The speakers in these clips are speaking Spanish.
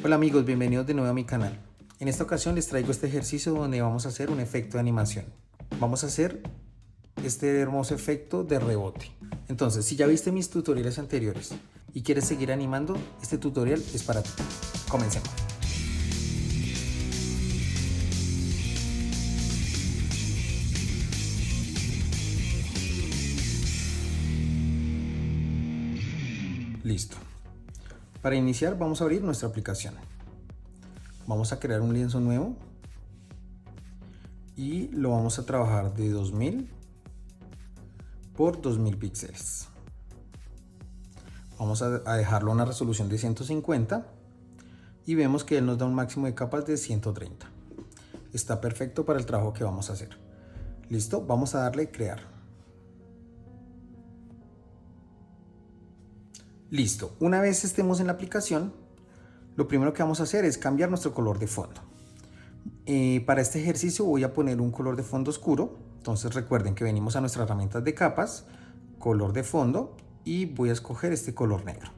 Hola amigos, bienvenidos de nuevo a mi canal. En esta ocasión les traigo este ejercicio donde vamos a hacer un efecto de animación. Vamos a hacer este hermoso efecto de rebote. Entonces, si ya viste mis tutoriales anteriores y quieres seguir animando, este tutorial es para ti. Comencemos. Listo. Para iniciar vamos a abrir nuestra aplicación. Vamos a crear un lienzo nuevo y lo vamos a trabajar de 2000 por 2000 píxeles. Vamos a dejarlo a una resolución de 150 y vemos que él nos da un máximo de capas de 130. Está perfecto para el trabajo que vamos a hacer. Listo, vamos a darle crear. Listo, una vez estemos en la aplicación, lo primero que vamos a hacer es cambiar nuestro color de fondo. Para este ejercicio voy a poner un color de fondo oscuro. Entonces recuerden que venimos a nuestras herramientas de capas, color de fondo, y voy a escoger este color negro.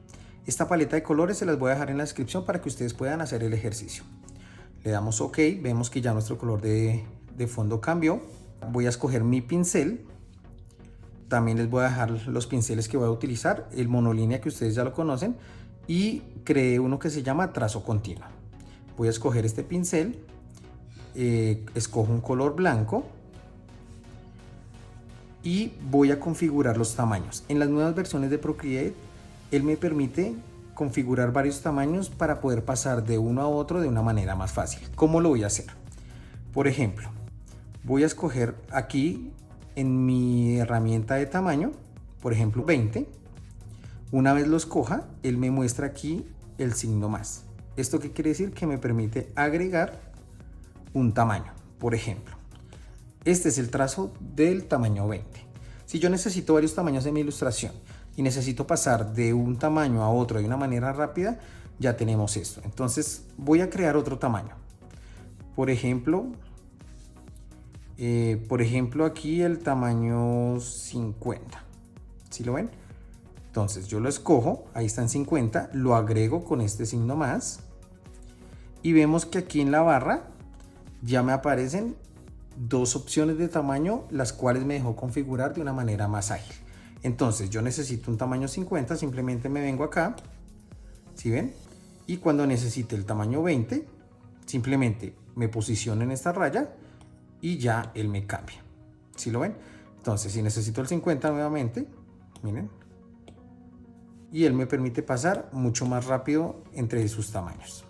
Esta paleta de colores se las voy a dejar en la descripción para que ustedes puedan hacer el ejercicio. Le damos OK, vemos que ya nuestro color de fondo cambió. Voy a escoger mi pincel. También les voy a dejar los pinceles que voy a utilizar, el monolínea que ustedes ya lo conocen, y creé uno que se llama trazo continuo. Voy a escoger este pincel, escojo un color blanco y voy a configurar los tamaños. En las nuevas versiones de Procreate, él me permite configurar varios tamaños para poder pasar de uno a otro de una manera más fácil. ¿Cómo lo voy a hacer? Por ejemplo, voy a escoger aquí en mi herramienta de tamaño, por ejemplo 20. Una vez lo escoja, él me muestra aquí el signo más. ¿Esto qué quiere decir? Que me permite agregar un tamaño. Por ejemplo, este es el trazo del tamaño 20. Si yo necesito varios tamaños en mi ilustración y necesito pasar de un tamaño a otro de una manera rápida, ya tenemos esto. Entonces voy a crear otro tamaño. Por ejemplo, aquí el tamaño 50. ¿Sí lo ven? Entonces yo lo escojo, ahí está en 50, lo agrego con este signo más y vemos que aquí en la barra ya me aparecen dos opciones de tamaño, las cuales me dejó configurar de una manera más ágil. Entonces yo necesito un tamaño 50, simplemente me vengo acá, ¿sí ven? Y cuando necesite el tamaño 20, simplemente me posiciono en esta raya y ya él me cambia. ¿Sí lo ven? Entonces si necesito el 50 nuevamente, miren, y él me permite pasar mucho más rápido entre sus tamaños.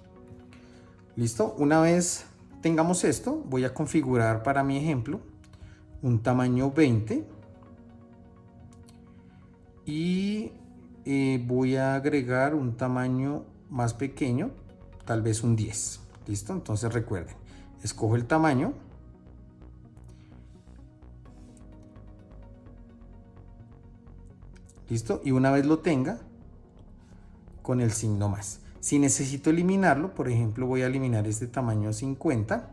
Listo, una vez tengamos esto, voy a configurar para mi ejemplo un tamaño 20 y voy a agregar un tamaño más pequeño, tal vez un 10. Listo, entonces recuerden, escojo el tamaño, listo, y una vez lo tenga, con el signo más. Si necesito eliminarlo, por ejemplo, voy a eliminar este tamaño 50,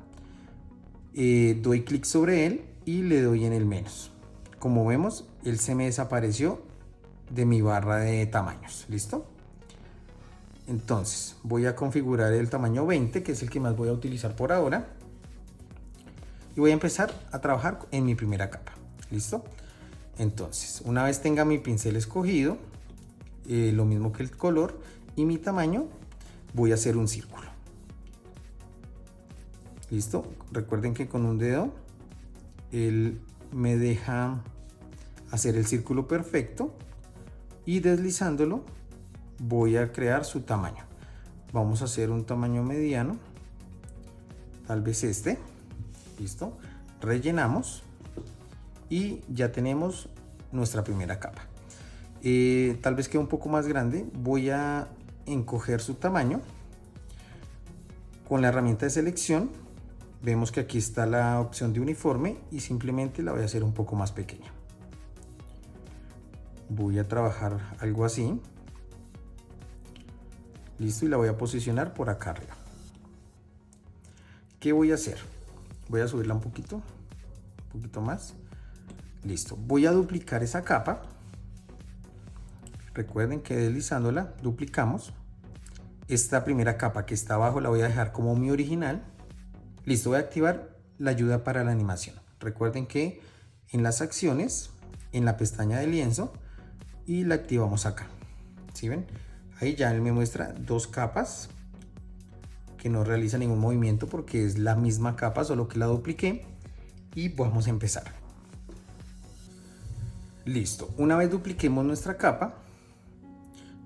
doy clic sobre él y le doy en el menos. Como vemos, él se me desapareció de mi barra de tamaños. ¿Listo? Entonces, voy a configurar el tamaño 20, que es el que más voy a utilizar por ahora. Y voy a empezar a trabajar en mi primera capa. ¿Listo? Entonces, una vez tenga mi pincel escogido, lo mismo que el color y mi tamaño, voy a hacer un círculo. Listo, recuerden que con un dedo él me deja hacer el círculo perfecto y deslizándolo voy a crear su tamaño. Vamos a hacer un tamaño mediano, tal vez este. Listo, rellenamos y ya tenemos nuestra primera capa. Tal vez quede un poco más grande, voy a encoger su tamaño con la herramienta de selección. Vemos que aquí está la opción de uniforme y simplemente la voy a hacer un poco más pequeña. Voy a trabajar algo así. Listo, y la voy a posicionar por acá arriba. ¿Qué voy a hacer? Voy a subirla un poquito más. Listo, voy a duplicar esa capa. Recuerden que deslizándola duplicamos esta primera capa que está abajo la voy a dejar como mi original. Listo, voy a activar la ayuda para la animación. Recuerden que en las acciones, en la pestaña de lienzo, y la activamos acá. ¿Sí ven? Ahí ya él me muestra dos capas que no realiza ningún movimiento porque es la misma capa, solo que la dupliqué. Y vamos a empezar. Listo, una vez dupliquemos nuestra capa,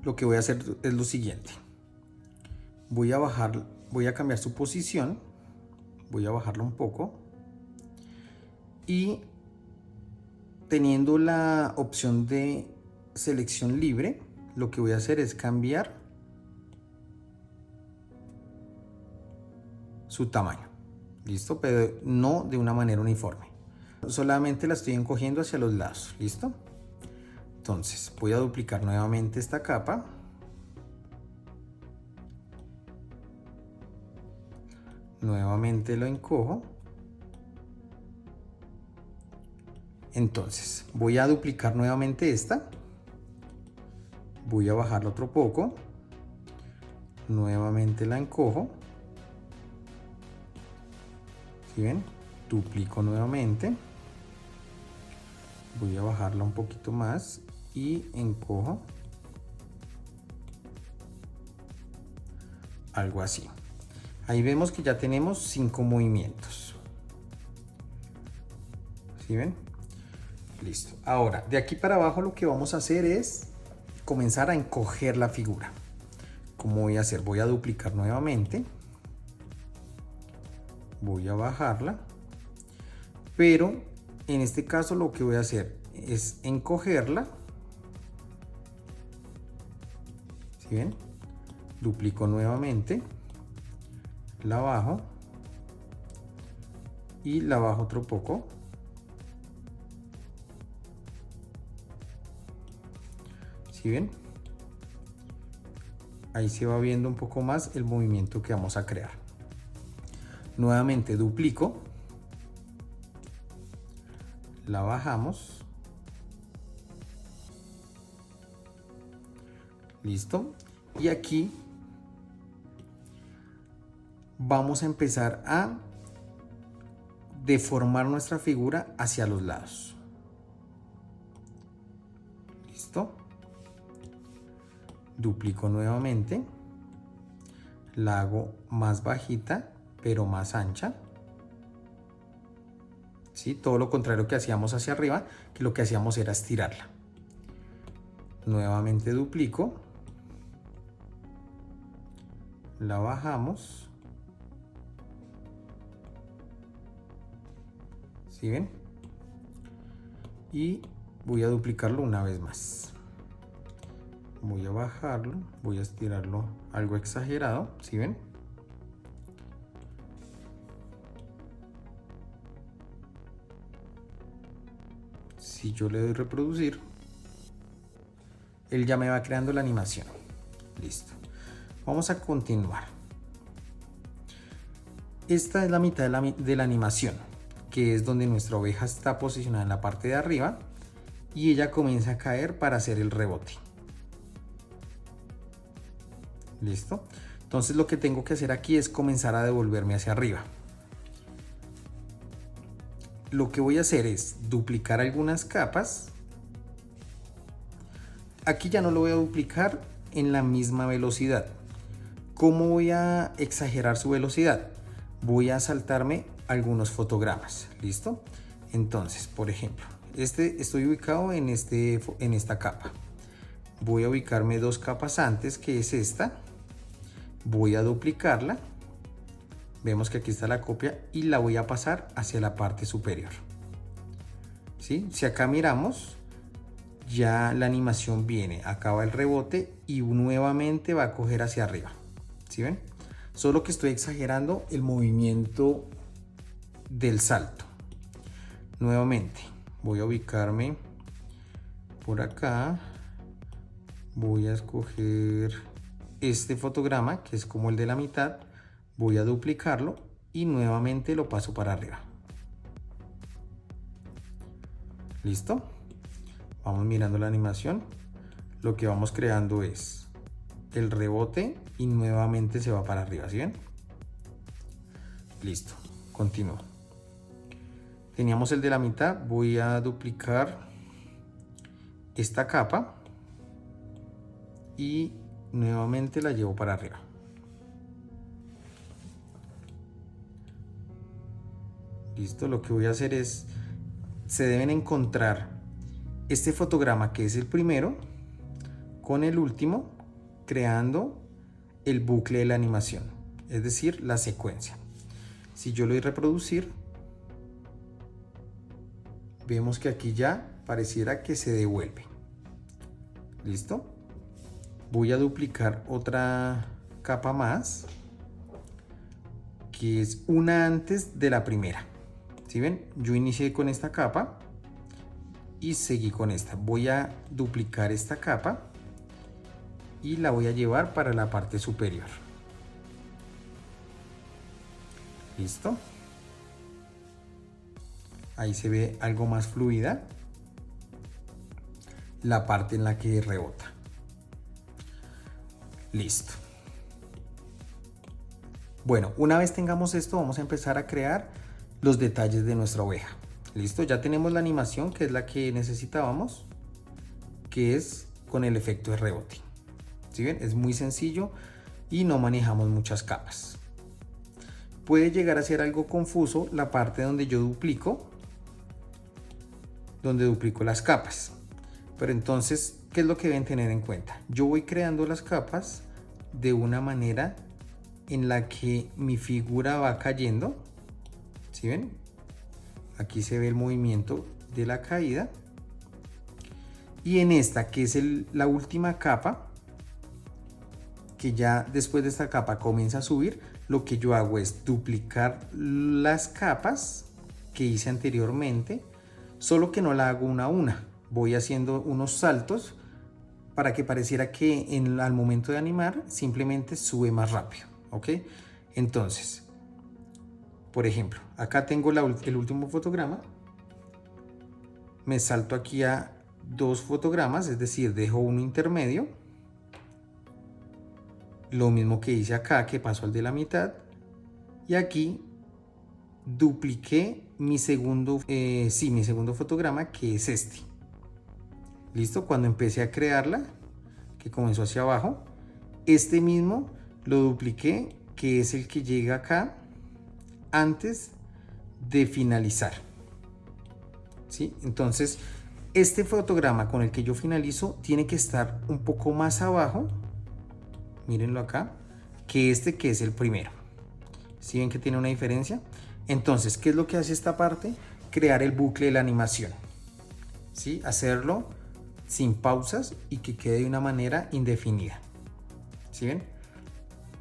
lo que voy a hacer es lo siguiente. Voy a cambiar su posición, voy a bajarla un poco y teniendo la opción de selección libre, lo que voy a hacer es cambiar su tamaño. Listo, pero no de una manera uniforme. Solamente la estoy encogiendo hacia los lados. Listo. Entonces voy a duplicar nuevamente esta capa. Nuevamente lo encojo. Entonces voy a duplicar nuevamente esta. Voy a bajarla otro poco. Nuevamente la encojo. ¿Sí ven? Duplico nuevamente. Voy a bajarla un poquito más y encojo. Algo así. Ahí vemos que ya tenemos 5 movimientos. ¿Sí ven? Listo. Ahora, de aquí para abajo lo que vamos a hacer es comenzar a encoger la figura. ¿Cómo voy a hacer? Voy a duplicar nuevamente. Voy a bajarla. Pero en este caso lo que voy a hacer es encogerla. ¿Sí ven? Duplico nuevamente. La bajo. Y la bajo otro poco. ¿Sí ven? Ahí se va viendo un poco más el movimiento que vamos a crear. Nuevamente duplico. La bajamos. Listo. Y aquí vamos a empezar a deformar nuestra figura hacia los lados. Listo. Duplico nuevamente. La hago más bajita, pero más ancha. ¿Sí? Todo lo contrario que hacíamos hacia arriba, que lo que hacíamos era estirarla. Nuevamente duplico. La bajamos. ¿Sí ven? Y voy a duplicarlo una vez más. Voy a bajarlo, voy a estirarlo algo exagerado, ¿sí ven? Si yo le doy reproducir, él ya me va creando la animación. Listo. Vamos a continuar. Esta es la mitad de la animación, que es donde nuestra oveja está posicionada en la parte de arriba y ella comienza a caer para hacer el rebote. Listo. Entonces lo que tengo que hacer aquí es comenzar a devolverme hacia arriba. Lo que voy a hacer es duplicar algunas capas. Aquí ya no lo voy a duplicar en la misma velocidad. ¿Cómo voy a exagerar su velocidad? Voy a saltarme algunos fotogramas. ¿Listo? Entonces, por ejemplo, estoy ubicado en esta capa. Voy a ubicarme dos capas antes, que es esta. Voy a duplicarla. Vemos que aquí está la copia y la voy a pasar hacia la parte superior. ¿Sí? Si acá miramos, ya la animación viene, acaba el rebote y nuevamente va a coger hacia arriba. ¿Sí ven? Solo que estoy exagerando el movimiento del salto. Nuevamente voy a ubicarme por acá. Voy a escoger este fotograma, que es como el de la mitad. Voy a duplicarlo y nuevamente lo paso para arriba. ¿Listo? Vamos mirando la animación. Lo que vamos creando es el rebote y nuevamente se va para arriba, ¿sí ven? Listo, continúo. Teníamos el de la mitad, voy a duplicar esta capa y nuevamente la llevo para arriba. Listo, lo que voy a hacer es, se deben encontrar este fotograma que es el primero con el último, creando el bucle de la animación, es decir, la secuencia. Si yo lo doy a reproducir, vemos que aquí ya pareciera que se devuelve. ¿Listo? Voy a duplicar otra capa más, que es una antes de la primera. ¿Sí ven? Yo inicié con esta capa y seguí con esta. Voy a duplicar esta capa y la voy a llevar para la parte superior. ¿Listo? Ahí se ve algo más fluida la parte en la que rebota. Listo. Bueno, una vez tengamos esto, vamos a empezar a crear los detalles de nuestra oveja. Listo, ya tenemos la animación, que es la que necesitábamos, que es con el efecto de rebote. ¿Sí ven? Es muy sencillo y no manejamos muchas capas. Puede llegar a ser algo confuso la parte donde yo duplico las capas. Pero entonces, ¿qué es lo que deben tener en cuenta? Yo voy creando las capas de una manera en la que mi figura va cayendo. ¿Sí ven? Aquí se ve el movimiento de la caída. Y en esta, que es la última capa, que ya después de esta capa comienza a subir, lo que yo hago es duplicar las capas que hice anteriormente, solo que no la hago una a una. Voy haciendo unos saltos para que pareciera que al momento de animar simplemente sube más rápido, ¿ok? Entonces, por ejemplo, acá tengo el último fotograma, me salto aquí a dos fotogramas, es decir, dejo uno intermedio, lo mismo que hice acá, que pasó al de la mitad, y aquí dupliqué mi segundo fotograma, que es este. Listo, cuando empecé a crearla, que comenzó hacia abajo, este mismo lo dupliqué, que es el que llega acá antes de finalizar. ¿Sí? Entonces, este fotograma con el que yo finalizo tiene que estar un poco más abajo, mírenlo acá, que este, que es el primero. ¿Sí ven que tiene una diferencia? Entonces, ¿qué es lo que hace esta parte? Crear el bucle de la animación. ¿Sí? Hacerlo sin pausas y que quede de una manera indefinida. ¿Sí ven?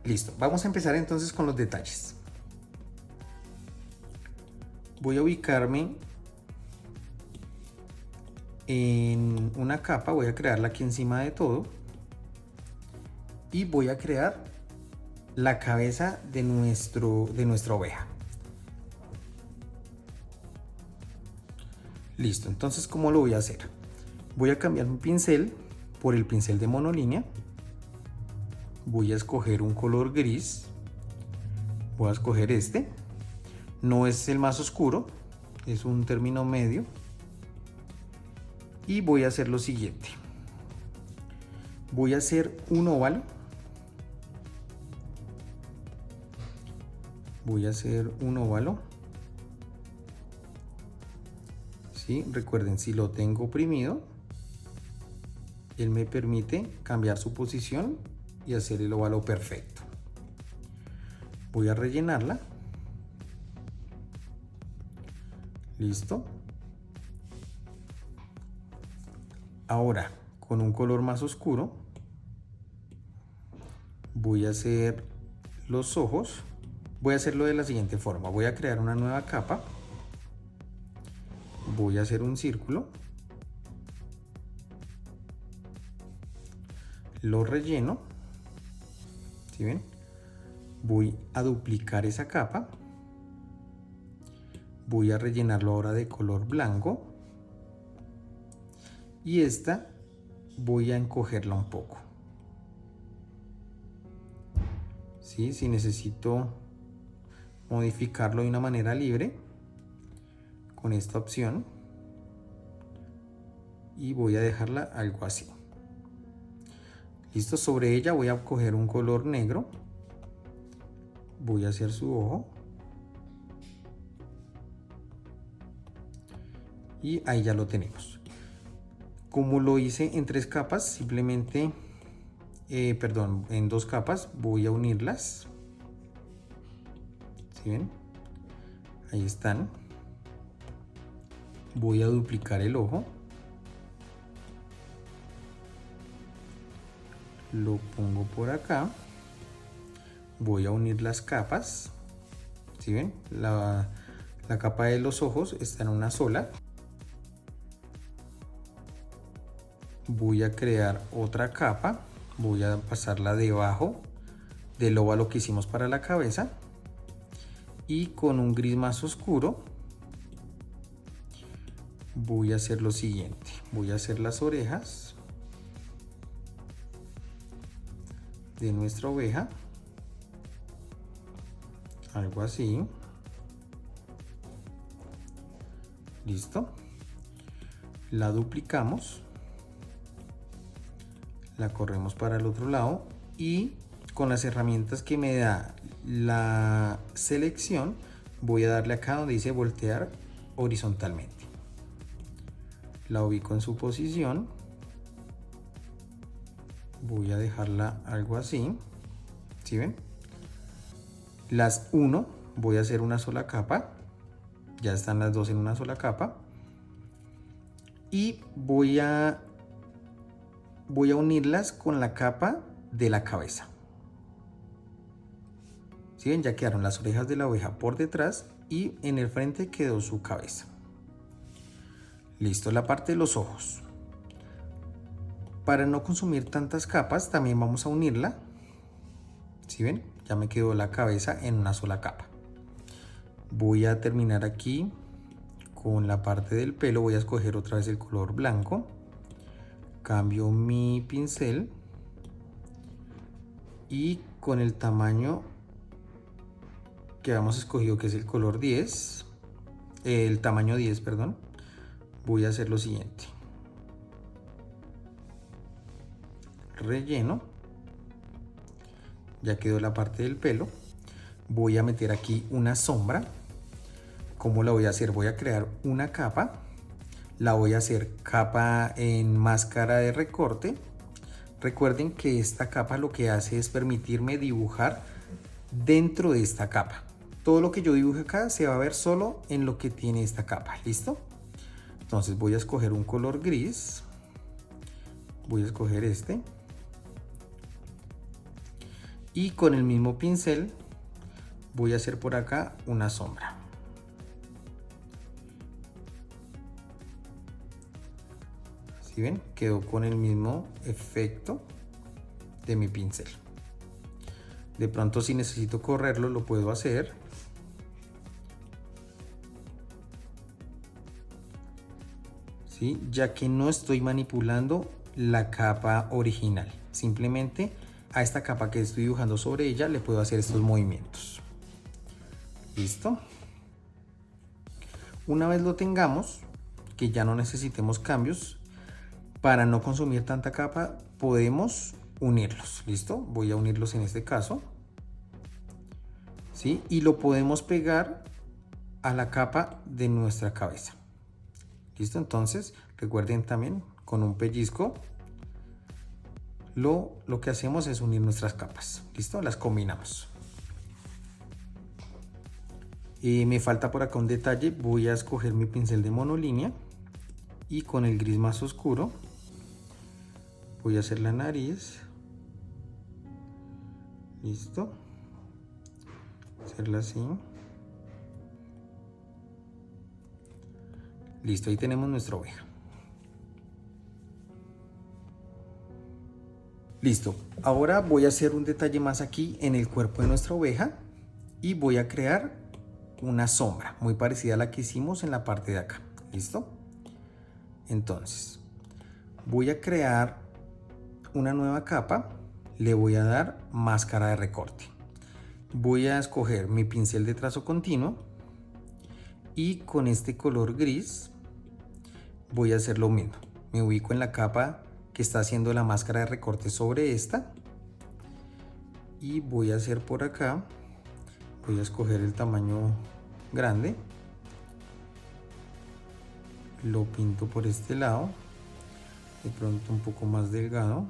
Listo. Vamos a empezar entonces con los detalles. Voy a ubicarme en una capa, voy a crearla aquí encima de todo y voy a crear la cabeza de nuestra oveja. Listo, entonces, ¿cómo lo voy a hacer? Voy a cambiar mi pincel por el pincel de monolínea. Voy a escoger un color gris. Voy a escoger este. No es el más oscuro, es un término medio. Y voy a hacer lo siguiente. Voy a hacer un óvalo. Voy a hacer un óvalo. ¿Sí? Recuerden, si lo tengo oprimido, él me permite cambiar su posición y hacer el óvalo perfecto. Voy a rellenarla. Listo. Ahora, con un color más oscuro, voy a hacer los ojos. Voy a hacerlo de la siguiente forma. Voy a crear una nueva capa. Voy a hacer un círculo. Lo relleno. ¿Sí ven? Voy a duplicar esa capa. Voy a rellenarlo ahora de color blanco. Y esta voy a encogerla un poco. ¿sí? Si necesito modificarlo de una manera libre, con esta opción, y voy a dejarla algo así. Listo, sobre ella voy a coger un color negro, voy a hacer su ojo y ahí ya lo tenemos. Como lo hice en 3 capas, simplemente en 2 capas, voy a unirlas. ¿Sí ven? Ahí están. Voy a duplicar el ojo, lo pongo por acá, voy a unir las capas. ¿Sí ven? La capa de los ojos está en una sola. Voy a crear otra capa, voy a pasarla debajo del óvalo que hicimos para la cabeza, y con un gris más oscuro voy a hacer lo siguiente. Voy a hacer las orejas de nuestra oveja, algo así. Listo, la duplicamos, la corremos para el otro lado, y con las herramientas que me da la selección voy a darle acá donde dice voltear horizontalmente. La ubico en su posición, voy a dejarla algo así. ¿Sí ven? Las uno, voy a hacer una sola capa, ya están las dos en una sola capa, y voy a unirlas con la capa de la cabeza. ¿Sí ven? Ya quedaron las orejas de la oveja por detrás y en el frente quedó su cabeza. Listo, la parte de los ojos. Para no consumir tantas capas, también vamos a unirla. ¿Sí ven? Ya me quedó la cabeza en una sola capa. Voy a terminar aquí con la parte del pelo. Voy a escoger otra vez el color blanco. Cambio mi pincel y con el tamaño que habíamos escogido, que es el color 10, el tamaño 10, perdón, voy a hacer lo siguiente. Relleno. Ya quedó la parte del pelo. Voy a meter aquí una sombra. ¿Cómo la voy a hacer? Voy a crear una capa. La voy a hacer capa en máscara de recorte. Recuerden que esta capa lo que hace es permitirme dibujar dentro de esta capa. Todo lo que yo dibuje acá se va a ver solo en lo que tiene esta capa. ¿Listo? Entonces voy a escoger un color gris. Voy a escoger este. Y con el mismo pincel voy a hacer por acá una sombra. ¿Sí ven? Quedó con el mismo efecto de mi pincel. De pronto, si necesito correrlo, lo puedo hacer. ¿Sí? Ya que no estoy manipulando la capa original. Simplemente a esta capa que estoy dibujando sobre ella le puedo hacer estos movimientos. ¿Listo? Una vez lo tengamos, que ya no necesitemos cambios, para no consumir tanta capa, podemos unirlos. ¿Listo? Voy a unirlos en este caso. ¿Sí? Y lo podemos pegar a la capa de nuestra cabeza. ¿Listo? Entonces, recuerden también, con un pellizco, lo que hacemos es unir nuestras capas. ¿Listo? Las combinamos. Me falta por acá un detalle. Voy a escoger mi pincel de monolínea y con el gris más oscuro voy a hacer la nariz. Listo. Hacerla así. Listo, ahí tenemos nuestra oveja. Listo, ahora voy a hacer un detalle más aquí en el cuerpo de nuestra oveja y voy a crear una sombra muy parecida a la que hicimos en la parte de acá. ¿Listo? Entonces, voy a crear una nueva capa, le voy a dar máscara de recorte. Voy a escoger mi pincel de trazo continuo y con este color gris voy a hacer lo mismo. Me ubico en la capa que está haciendo la máscara de recorte sobre esta y voy a hacer por acá, voy a escoger el tamaño grande, lo pinto por este lado, de pronto un poco más delgado,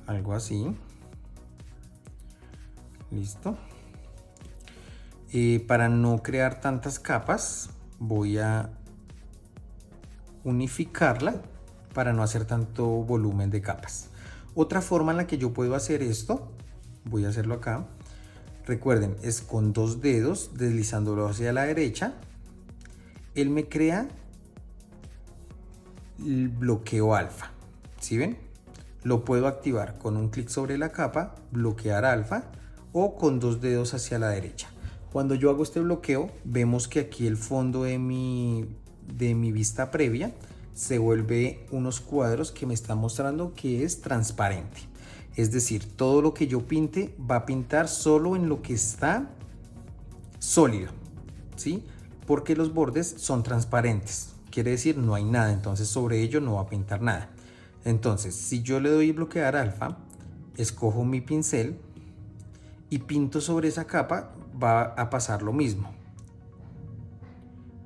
algo así. Listo. Para no crear tantas capas voy a unificarla para no hacer tanto volumen de capas. Otra forma en la que yo puedo hacer esto, voy a hacerlo acá. Recuerden, es con 2 dedos deslizándolo hacia la derecha. Él me crea el bloqueo alfa. ¿Sí ven? Lo puedo activar con un clic sobre la capa, bloquear alfa, o con 2 dedos hacia la derecha. Cuando yo hago este bloqueo, vemos que aquí el fondo de mi vista previa se vuelve unos cuadros que me están mostrando que es transparente. Es decir, todo lo que yo pinte va a pintar solo en lo que está sólido, ¿sí? Porque los bordes son transparentes. Quiere decir, no hay nada, entonces sobre ello no va a pintar nada. Entonces, si yo le doy bloquear alfa, escojo mi pincel y pinto sobre esa capa, va a pasar lo mismo.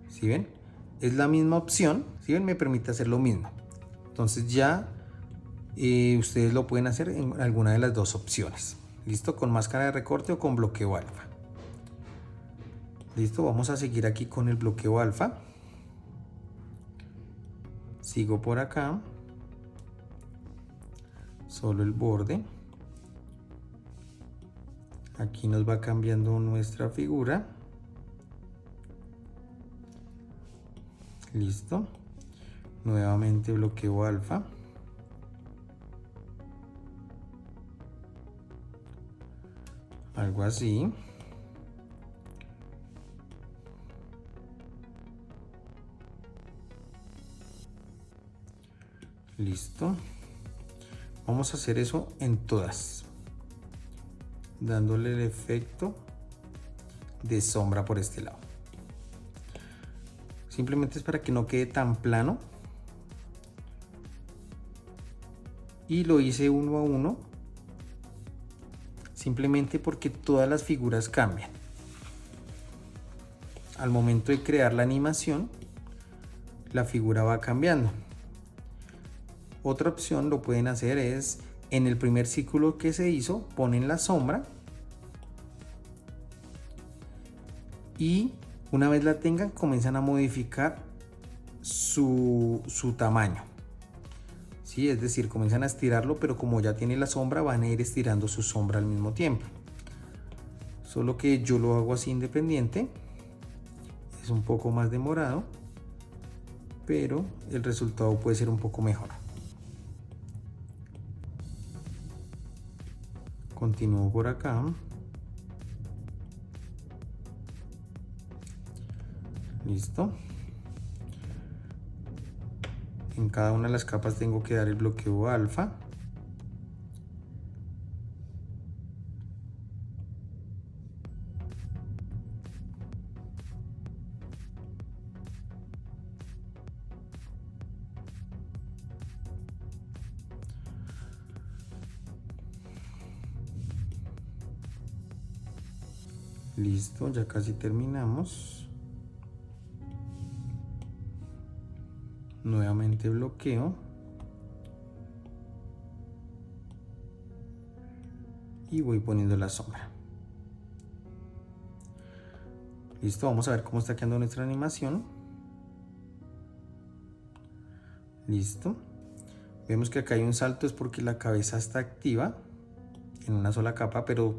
¿Sí ven? Es la misma opción, ¿sí ven? Me permite hacer lo mismo. Entonces ya ustedes lo pueden hacer en alguna de las dos opciones. ¿Listo? Con máscara de recorte o con bloqueo alfa. Listo, vamos a seguir aquí con el bloqueo alfa. Sigo por acá. Solo el borde. Aquí nos va cambiando nuestra figura. Listo. Nuevamente bloqueo alfa. Algo así. Listo. Vamos a hacer eso en todas, dándole el efecto de sombra por este lado. Simplemente es para que no quede tan plano. Y lo hice uno a uno, simplemente porque todas las figuras cambian. Al momento de crear la animación, la figura va cambiando. Otra opción lo pueden hacer es, en el primer círculo que se hizo, ponen la sombra y una vez la tengan, comienzan a modificar su tamaño. ¿Sí? Es decir, comienzan a estirarlo, pero como ya tiene la sombra, van a ir estirando su sombra al mismo tiempo. Solo que yo lo hago así independiente. Es un poco más demorado, pero el resultado puede ser un poco mejor. Continúo por acá. Listo. En cada una de las capas tengo que dar el bloqueo alfa. Listo, ya casi terminamos. Nuevamente bloqueo. Y voy poniendo la sombra. Listo, vamos a ver cómo está quedando nuestra animación. Listo. Vemos que acá hay un salto, es porque la cabeza está activa en una sola capa, pero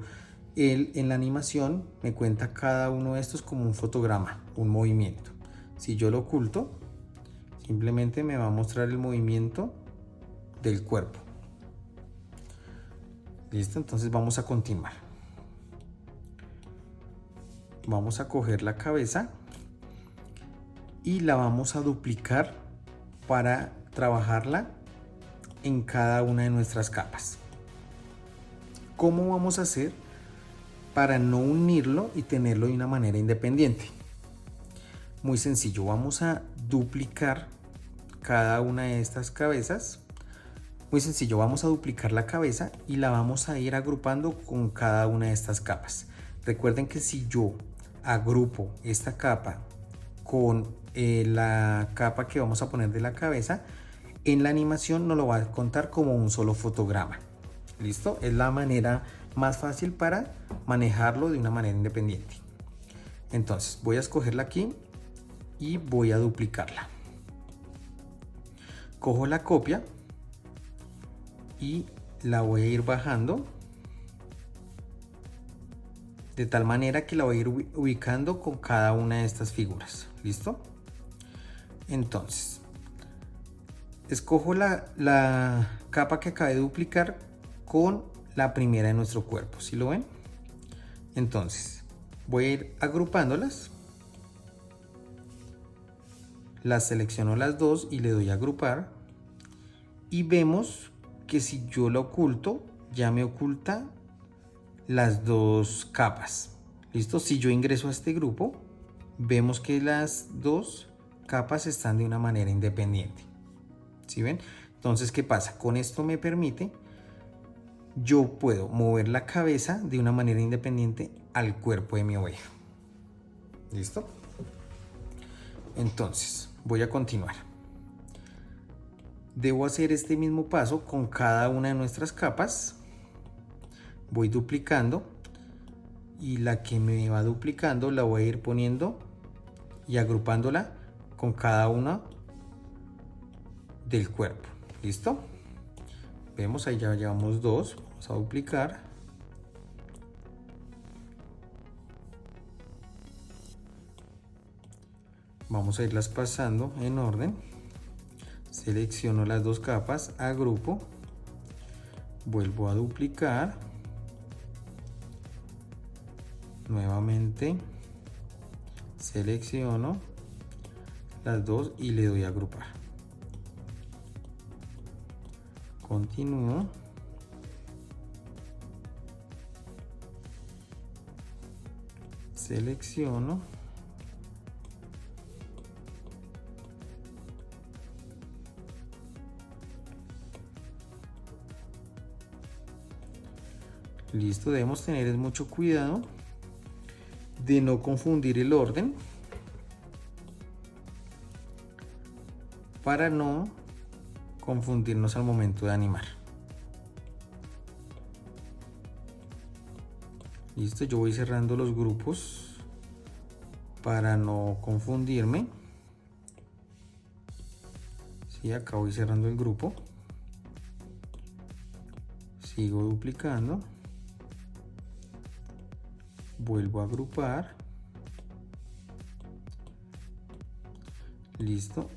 en la animación me cuenta cada uno de estos como un fotograma, un movimiento. Si yo lo oculto, simplemente me va a mostrar el movimiento del cuerpo. Listo, entonces vamos a continuar. Vamos a coger la cabeza y la vamos a duplicar para trabajarla en cada una de nuestras capas. ¿Cómo vamos a hacer para no unirlo y tenerlo de una manera independiente? Muy sencillo, vamos a duplicar cada una de estas cabezas. Muy sencillo, vamos a duplicar la cabeza y la vamos a ir agrupando con cada una de estas capas. Recuerden que si yo agrupo esta capa con la capa que vamos a poner de la cabeza, en la animación nos lo va a contar como un solo fotograma. ¿Listo? Es la manera más fácil para manejarlo de una manera independiente. Entonces voy a escogerla aquí y voy a duplicarla. Cojo la copia y la voy a ir bajando de tal manera que la voy a ir ubicando con cada una de estas figuras. ¿Listo? Entonces escojo la capa que acabé de duplicar con la primera de nuestro cuerpo. ¿Sí lo ven? Entonces voy a ir agrupándolas. Las selecciono las dos y le doy a agrupar. Y vemos que si yo la oculto, ya me oculta las dos capas. ¿Listo? Si yo ingreso a este grupo, vemos que las dos capas están de una manera independiente. ¿Sí ven? Entonces, ¿qué pasa? Con esto me permite, yo puedo mover la cabeza de una manera independiente al cuerpo de mi oveja. ¿Listo? Entonces, voy a continuar. Debo hacer este mismo paso con cada una de nuestras capas. Voy duplicando y la que me va duplicando la voy a ir poniendo y agrupándola con cada una del cuerpo. ¿Listo? Vemos, ahí ya llevamos dos. Vamos a duplicar. Vamos a irlas pasando en orden. Selecciono las dos capas, agrupo, vuelvo a duplicar, nuevamente selecciono las dos y le doy a agrupar. Continúo. Selecciono. Listo, debemos tener mucho cuidado de no confundir el orden para no confundirnos al momento de animar. Listo, yo voy cerrando los grupos para no confundirme. Sí, acá voy cerrando el grupo. Sigo duplicando. Vuelvo a agrupar. Listo.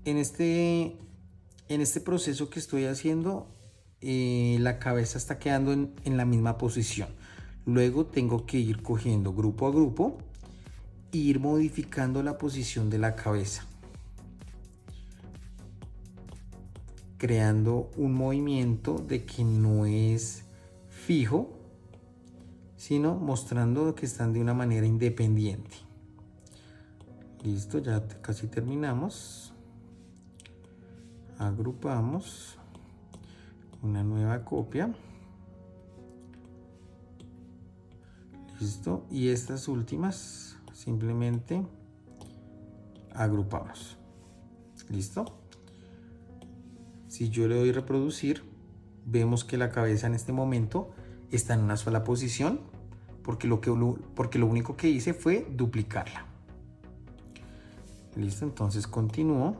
En este proceso que estoy haciendo, la cabeza está quedando en la misma posición. Luego tengo que ir cogiendo grupo a grupo e ir modificando la posición de la cabeza, creando un movimiento de que no es fijo, sino mostrando que están de una manera independiente. Listo, ya casi terminamos. Agrupamos una nueva copia. Listo, y estas últimas simplemente agrupamos. Listo. Si yo le doy reproducir, vemos que la cabeza en este momento está en una sola posición porque lo único que hice fue duplicarla. Listo, entonces continúo.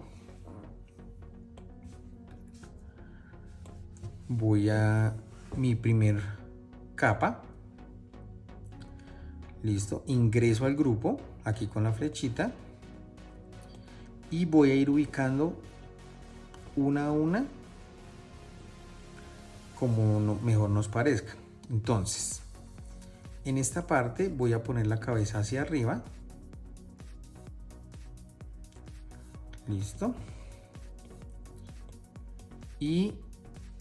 Voy a mi primer capa. Listo, ingreso al grupo aquí con la flechita y voy a ir ubicando una a una como mejor nos parezca. Entonces, en esta parte voy a poner la cabeza hacia arriba. Listo. Y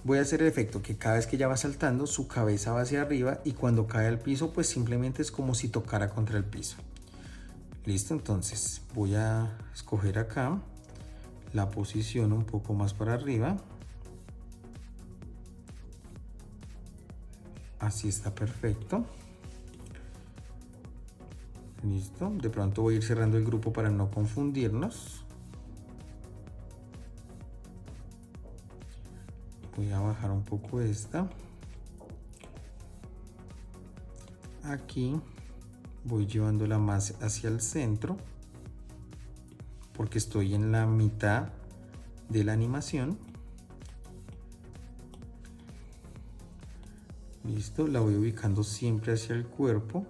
Voy a hacer el efecto que cada vez que ella va saltando, su cabeza va hacia arriba y cuando cae al piso, pues simplemente es como si tocara contra el piso. Listo, entonces voy a escoger acá la posición un poco más para arriba. Así está perfecto. Listo, de pronto voy a ir cerrando el grupo para no confundirnos. Voy a bajar un poco esta. Aquí voy llevándola más hacia el centro porque estoy en la mitad de la animación. Listo, la voy ubicando siempre hacia el cuerpo.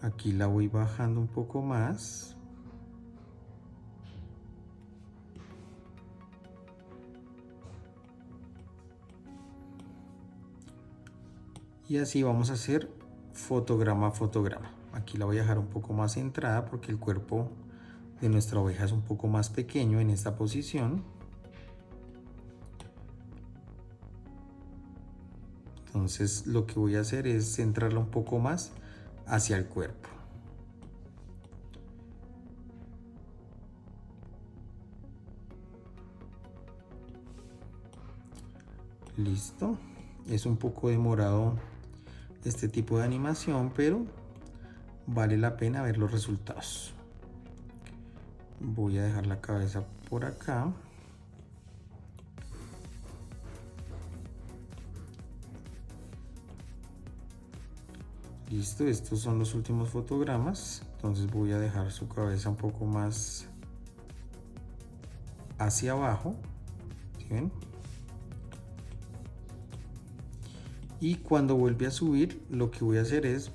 Aquí la voy bajando un poco más. Y así vamos a hacer fotograma a fotograma. Aquí la voy a dejar un poco más centrada porque el cuerpo de nuestra oveja es un poco más pequeño en esta posición. Entonces lo que voy a hacer es centrarla un poco más hacia el cuerpo. Listo. Es un poco demorado este tipo de animación, pero vale la pena ver los resultados. Voy a dejar la cabeza por acá. Listo, estos son los últimos fotogramas. Entonces voy a dejar su cabeza un poco más hacia abajo. ¿Sí ven? Y cuando vuelve a subir, lo que voy a hacer es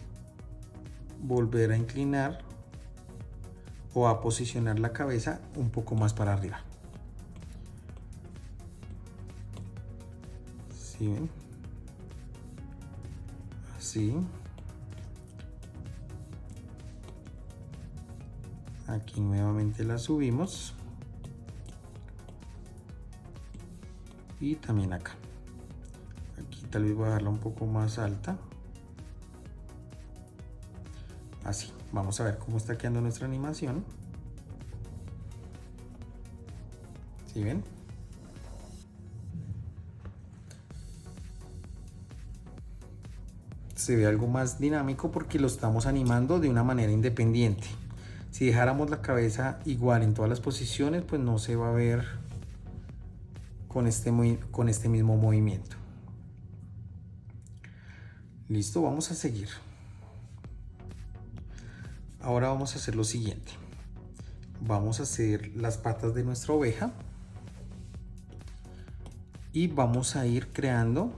volver a inclinar o a posicionar la cabeza un poco más para arriba. ¿Sí ven? Así. Aquí nuevamente la subimos. Y también acá. Aquí tal vez voy a dejarla un poco más alta. Así. Vamos a ver cómo está quedando nuestra animación. ¿Sí ven? Se ve algo más dinámico porque lo estamos animando de una manera independiente. Si dejáramos la cabeza igual en todas las posiciones, pues no se va a ver con este mismo movimiento. Listo, vamos a seguir. Ahora vamos a hacer lo siguiente. Vamos a hacer las patas de nuestra oveja y vamos a ir creando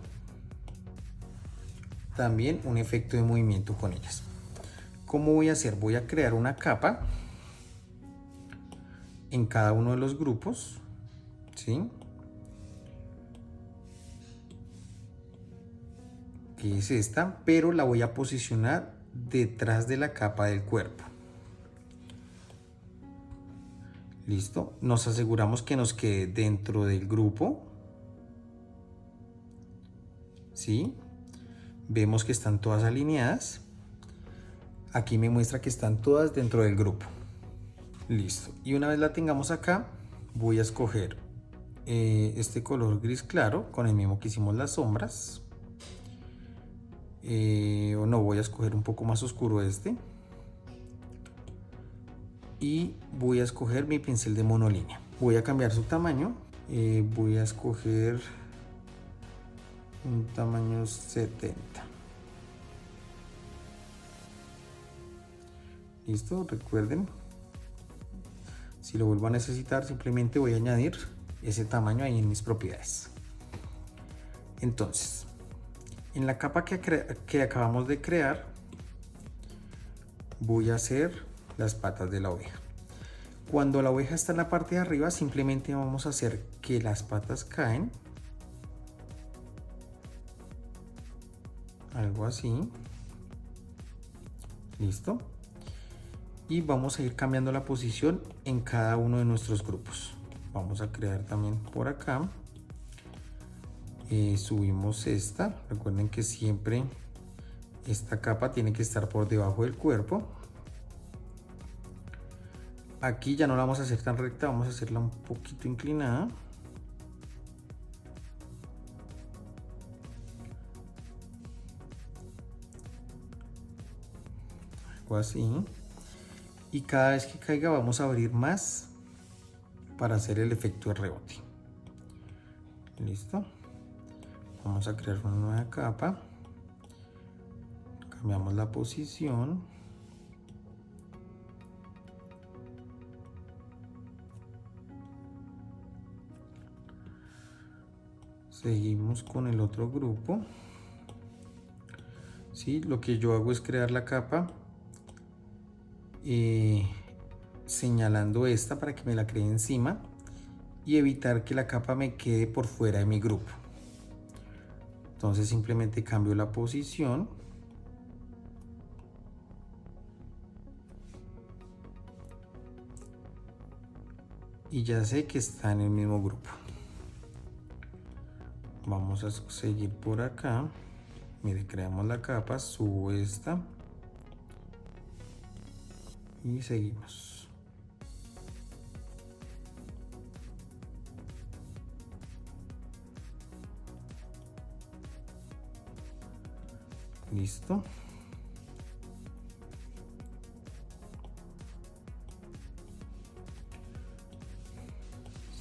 también un efecto de movimiento con ellas. ¿Cómo voy a hacer? Voy a crear una capa en cada uno de los grupos, ¿sí? Que es esta, pero la voy a posicionar detrás de la capa del cuerpo. Listo, nos aseguramos que nos quede dentro del grupo, ¿sí? Vemos que están todas alineadas. Aquí me muestra que están todas dentro del grupo. Listo, y una vez la tengamos acá, voy a escoger este color gris claro con el mismo que hicimos las sombras. O no, voy a escoger un poco más oscuro este. Y voy a escoger mi pincel de monolínea. Voy a cambiar su tamaño. Voy a escoger un tamaño 70. Listo, recuerden, si lo vuelvo a necesitar, simplemente voy a añadir ese tamaño ahí en mis propiedades. Entonces, en la capa que acabamos de crear, voy a hacer las patas de la oveja. Cuando la oveja está en la parte de arriba, simplemente vamos a hacer que las patas caen. Algo así. Listo. y vamos a ir cambiando la posición en cada uno de nuestros grupos. Vamos a crear también por acá. Subimos esta. Recuerden que siempre esta capa tiene que estar por debajo del cuerpo. Aquí ya no la vamos a hacer tan recta, vamos a hacerla un poquito inclinada. Algo así. Y cada vez que caiga vamos a abrir más para hacer el efecto de rebote. Listo. Vamos a crear una nueva capa. Cambiamos la posición. Seguimos con el otro grupo. ¿Sí? Lo que yo hago es crear la capa señalando esta para que me la cree encima y evitar que la capa me quede por fuera de mi grupo. Entonces simplemente cambio la posición. Y ya sé que está en el mismo grupo. Vamos a seguir por acá. Mire, creamos la capa, subo esta y seguimos. Listo.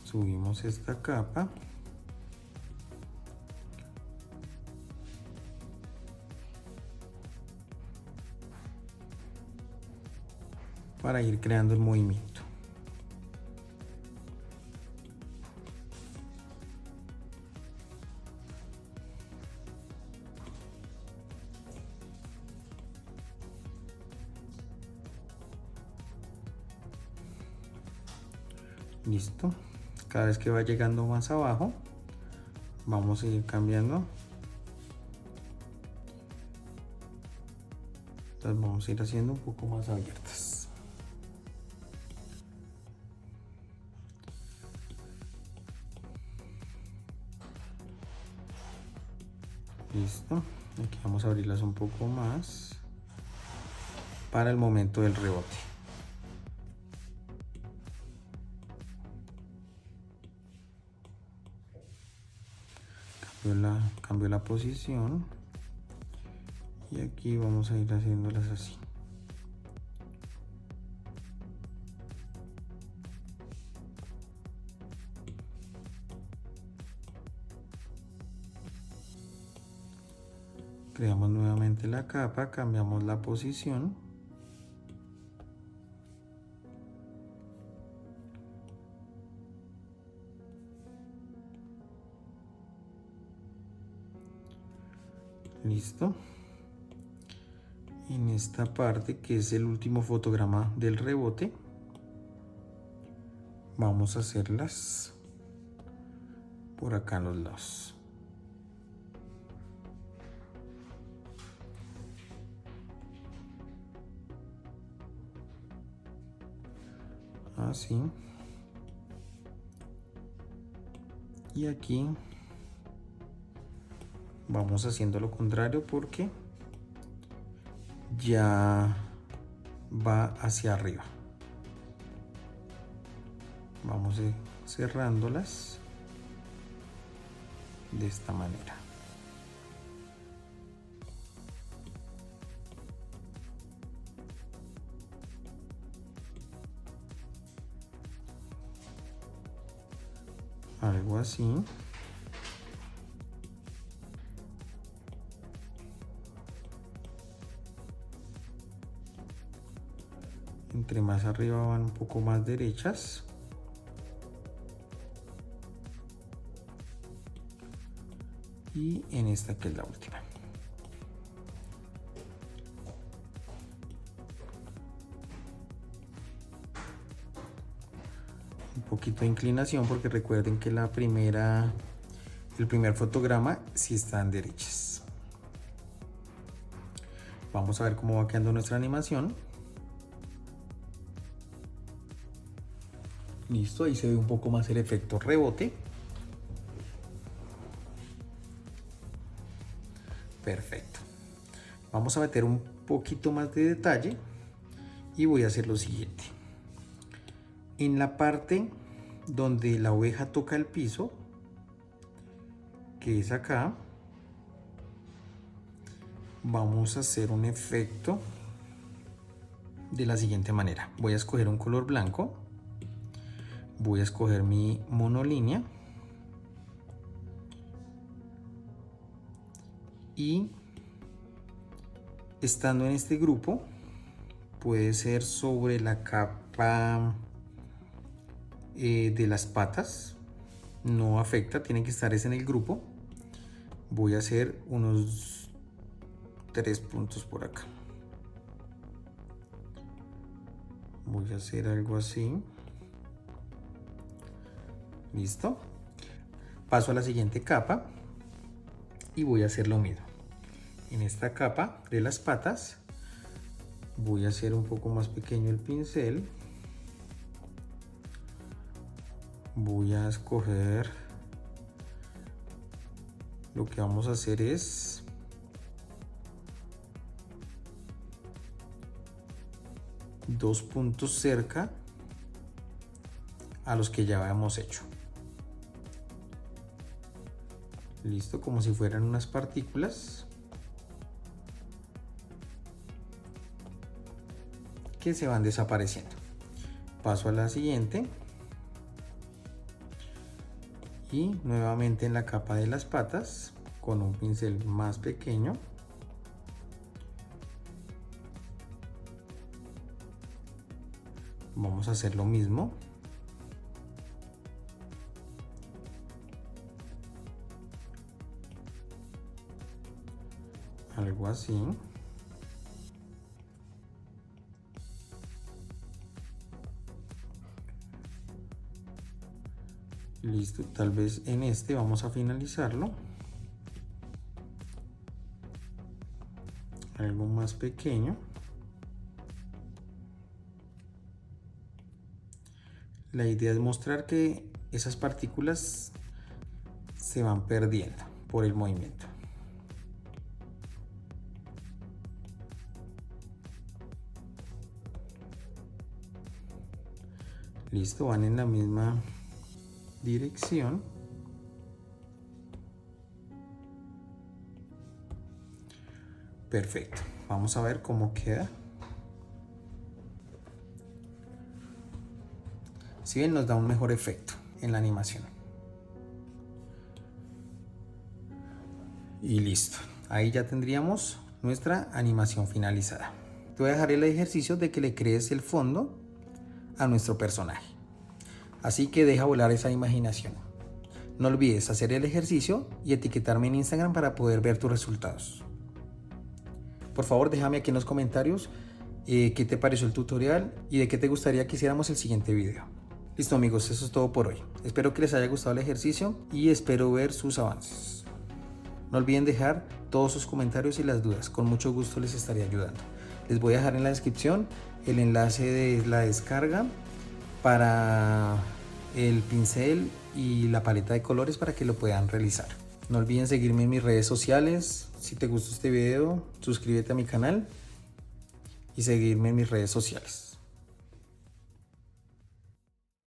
Subimos esta capa. Para ir creando el movimiento. Listo. Cada vez que va llegando más abajo, vamos a ir cambiando. Entonces vamos a ir haciendo un poco más abiertas. Listo. Aquí vamos a abrirlas un poco más para el momento del rebote. Cambio la posición y aquí vamos a ir haciéndolas así. Creamos nuevamente la capa, cambiamos la posición. Listo. En esta parte, que es el último fotograma del rebote, vamos a hacerlas por acá en los lados. Así. Y aquí vamos haciendo lo contrario porque ya va hacia arriba. Vamos cerrándolas de esta manera. Algo así. Entre más arriba van un poco más derechas. Y en esta, que es la última. Un poquito de inclinación porque recuerden que el primer fotograma sí están derechas. Vamos a ver cómo va quedando nuestra animación. Listo, ahí se ve un poco más el efecto rebote. Perfecto. Vamos a meter un poquito más de detalle y voy a hacer lo siguiente. En la parte donde la oveja toca el piso, que es acá, vamos a hacer un efecto de la siguiente manera. Voy a escoger un color blanco, voy a escoger mi monolínea y estando en este grupo, puede ser sobre la capa de las patas, no afecta, tiene que estar en el grupo. Voy a hacer unos 3 puntos por acá. Voy a hacer algo así. Listo. Paso a la siguiente capa y voy a hacer lo mismo. En esta capa de las patas voy a hacer un poco más pequeño el pincel. Voy a escoger, lo que vamos a hacer es dos puntos cerca a los que ya habíamos hecho. Listo, como si fueran unas partículas que se van desapareciendo. Paso a la siguiente y nuevamente en la capa de las patas con un pincel más pequeño vamos a hacer lo mismo. Algo así. Listo, tal vez en este vamos a finalizarlo. Algo más pequeño. La idea es mostrar que esas partículas se van perdiendo por el movimiento. Listo, van en la misma dirección. Perfecto, vamos a ver cómo queda. Si bien nos da un mejor efecto en la animación. Y listo, ahí ya tendríamos nuestra animación finalizada. Te voy a dejar el ejercicio de que le crees el fondo a nuestro personaje. Así que deja volar esa imaginación. No olvides hacer el ejercicio y etiquetarme en Instagram para poder ver tus resultados. Por favor, déjame aquí en los comentarios qué te pareció el tutorial y de qué te gustaría que hiciéramos el siguiente video. Listo amigos, eso es todo por hoy. Espero que les haya gustado el ejercicio y espero ver sus avances. No olviden dejar todos sus comentarios y las dudas, con mucho gusto les estaré ayudando. Les voy a dejar en la descripción el enlace de la descarga para el pincel y la paleta de colores para que lo puedan realizar. No olviden seguirme en mis redes sociales. Si te gustó este video, suscríbete a mi canal y seguirme en mis redes sociales.